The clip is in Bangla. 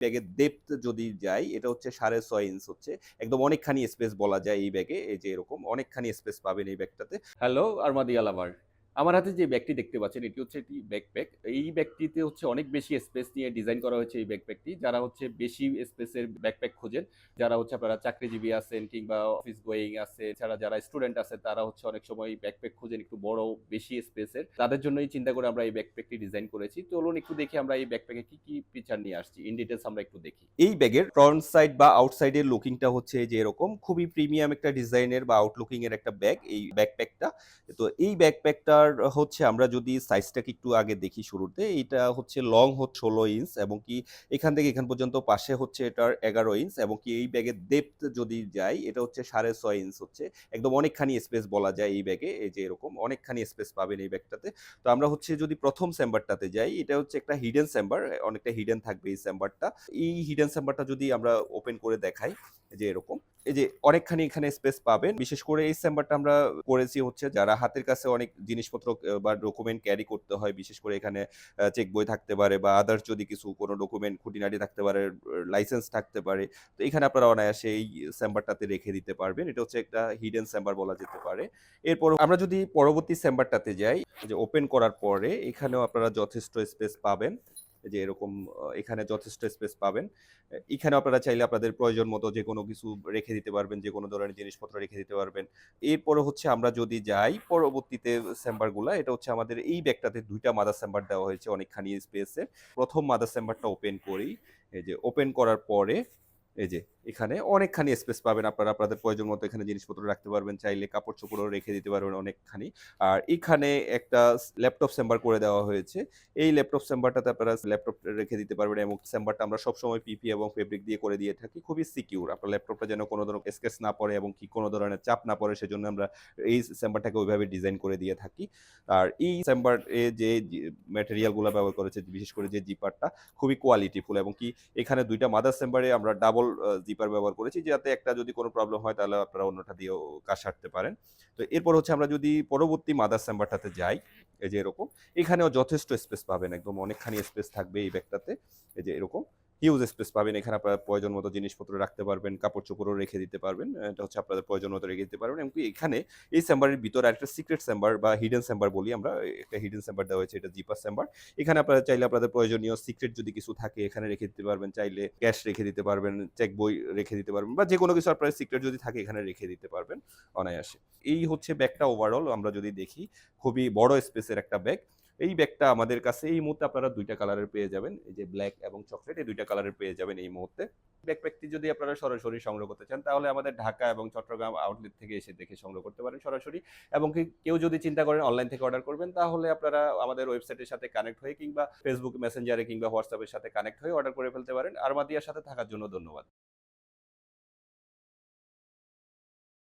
ব্যাগের ডেপথ যদি যাই, এটা হচ্ছে 6.5 ইঞ্চ হচ্ছে। একদম অনেকখানি স্পেস বলা যায় এই ব্যাগে। এই যে এরকম অনেকখানি স্পেস পাবেন এই ব্যাগটাতে। হ্যালো আরমাদিয়া লাভার। আমার হাতে যে ব্যাগটি দেখতে পাচ্ছেন এটি হচ্ছে একটি ব্যাকপ্যাক। এই ব্যাগটিতে হচ্ছে অনেক বেশি স্পেস নিয়ে ডিজাইন করা হয়েছে এই ব্যাকপ্যাকটি। যারা হচ্ছে বেশি স্পেসের ব্যাকপ্যাক খোঁজেন, যারা হচ্ছে আপনারা চাকরিজীবী আছেন কিংবা অফিস গোয়িং আছে, এছাড়া যারা স্টুডেন্ট আছে তারা হচ্ছে অনেক সময় ব্যাকপ্যাক খোঁজেন একটু বড় বেশি স্পেসের। তাদের জন্যই চিন্তা করে আমরা এই ব্যাকপ্যাকটি ডিজাইন করেছি। চলুন একটু দেখি আমরা এই ব্যাকপ্যাকে কি ফিচার নিয়ে আসছি। ইন ডিটেইলস আমরা একটু দেখি। এই ব্যাগের ফ্রন্ট সাইড বা আউটসাইড এর লুকিংটা হচ্ছে যে এরকম খুবই প্রিমিয়াম একটা ডিজাইনের বা আউটলুকিং এর একটা ব্যাগ এই ব্যাকপ্যাকটা। তো এই ব্যাকপ্যাকটার হচ্ছে আমরা যদি সাইজটাকে একটু আগে দেখি শুরুতে, এইটা হচ্ছে লং হচ্ছে 16 ইঞ্চ এবং কি এখান থেকে এখান পর্যন্ত পাশে হচ্ছে এটার 11 ইঞ্চ এবং কি এই ব্যাগের ডেপথ যদি যাই, এটা হচ্ছে 6.5 ইঞ্চ হচ্ছে। একদম অনেকখানি স্পেস বলা যায় এই ব্যাগে। এই যে এরকম অনেকখানি স্পেস পাবেন এই ব্যাগটাতে। তো আমরা হচ্ছে যদি প্রথম চেম্বারটাতে যাই, এটা হচ্ছে একটা হিডেন চেম্বার, অনেকটা হিডেন থাকবে এই চেম্বারটা। এই হিডেন চেম্বারটা যদি আমরা ওপেন করে দেখাই, এই যে এরকম এই যে অনেকখানি এখানে স্পেস পাবেন। বিশেষ করে এই চেম্বারটা আমরা করেছি হচ্ছে যারা হাতের কাছে অনেক জিনিসপত্র বা ডকুমেন্ট ক্যারি করতে হয়। বিশেষ করে এখানে চেক বই থাকতে পারে বা আদার্স যদি কিছু কোনো ডকুমেন্ট খুঁটিনাটি থাকতে পারে, লাইসেন্স থাকতে পারে। তো এখানে আপনারা অনায়াসে এই চেম্বারটাতে রেখে দিতে পারবেন। এটা হচ্ছে একটা হিডেন চেম্বার বলা যেতে পারে। এরপর আমরা যদি পরবর্তী চেম্বারটাতে যাই, যে ওপেন করার পরে এখানেও আপনারা যথেষ্ট স্পেস পাবেন। এই যে এরকম এখানে যথেষ্ট স্পেস পাবেন। এখানে আপনারা চাইলে আপনাদের প্রয়োজন মতো যেকোনো কিছু রেখে দিতে পারবেন, যেকোনো ধরনের জিনিসপত্র রেখে দিতে পারবেন। এরপরে হচ্ছে আমরা যদি যাই পরবর্তীতে চেম্বারগুলা, এটা হচ্ছে আমাদের এই ব্যাগটাতে ২ টা মাদার চেম্বার দেওয়া হয়েছে অনেকখানি স্পেসে। ১ম মাদার চেম্বারটা ওপেন করি। এই যে ওপেন করার পরে এই যে এখানে অনেকখানি স্পেস পাবেন। আপনারা আপনাদের প্রয়োজন মতো এখানে জিনিসপত্র রাখতে পারবেন। চাইলে কাপড়-চোপড়ও রেখে দিতে পারবেন অনেকখানি। আর এখানে একটা ল্যাপটপ চেম্বার করে দেওয়া হয়েছে। এই ল্যাপটপ চেম্বারটাতে আপনারা ল্যাপটপ রেখে দিতে পারবেন এবং চেম্বারটা আমরা সবসময় পিপি এবং ফেব্রিক দিয়ে করে দিয়ে থাকি। খুবই সিকিউর। আপনার ল্যাপটপটা যেন কোনো ধরনের স্ক্র্যাচ না পড়ে এবং কি কোনো ধরনের চাপ না পড়ে, সেজন্য আমরা এই চেম্বারটাকে ওইভাবে ডিজাইন করে দিয়ে থাকি। আর এই চেম্বার এ যে ম্যাটেরিয়াল গুলা ব্যবহার করেছে, বিশেষ করে যে জিপারটা খুবই কোয়ালিটিফুল এবং কি এখানে ২ টা মাদার চেম্বারে আমরা ডাবল জিপার ব্যবহার করেছি, যাতে একটা যদি কোনো প্রবলেম হয় তাহলে আপনারা অন্যটা দিয়েও কাজ সারতে পারেন। তো এরপর হচ্ছে আমরা যদি পরবর্তী মাদার চেম্বারটাতে যাই, এই যে এরকম এখানেও যথেষ্ট স্পেস পাবেন। একদম অনেকখানি স্পেস থাকবে এই ব্যাগটাতে। এই যে এরকম হিউজ স্পেস পাবেন। এখানে আপনারা প্রয়োজন মতো জিনিসপত্র রাখতে পারবেন, কাপড়-চোপড়ও রেখে দিতে পারবেন। এটা হচ্ছে আপনাদের প্রয়োজন মতো রেখে দিতে পারবেন। এমনকি এখানে এই চেম্বারের ভিতরে আরেকটা সিক্রেট চেম্বার বা হিডেন চেম্বার বলি আমরা। একটা হিডেন চেম্বার দেওয়া হয়েছে, এটা জিপার চেম্বার। এখানে আপনারা চাইলে আপনাদের প্রয়োজনীয় সিক্রেট যদি কিছু থাকে এখানে রেখে দিতে পারবেন। চাইলে ক্যাশ রেখে দিতে পারবেন, চেক বই রেখে দিতে পারবেন বা যেকোনো কিছু আপনার সিক্রেট যদি থাকে এখানে রেখে দিতে পারবেন অনায়াসে। এই হচ্ছে ব্যাগটা ওভারঅল আমরা যদি দেখি, খুবই বড় স্পেসের একটা ব্যাগ। এই ব্যাগটা আমাদের কাছে এই মুহূর্তে আপনারা ২ টা কালারের পেয়ে যাবেন। এই যে ব্লাক এবং চকলেট, এই ২ টা কালারের পেয়ে যাবেন এই মুহূর্তে। ব্যাকপ্যাকটি যদি আপনারা সরাসরি সংগ্রহ করতে চান তাহলে আমাদের ঢাকা এবং চট্টগ্রাম আউটলেট থেকে এসে দেখে সংগ্রহ করতে পারেন সরাসরি। এবং কেউ যদি চিন্তা করেন অনলাইন থেকে অর্ডার করবেন তাহলে আপনারা আমাদের ওয়েবসাইটের সাথে কানেক্ট হয়ে কিংবা ফেসবুক মেসেঞ্জারে কিংবা হোয়াটসঅ্যাপের সাথে কানেক্ট হয়ে অর্ডার করে ফেলতে পারেন। আরমাদিয়ার সাথে থাকার জন্য ধন্যবাদ।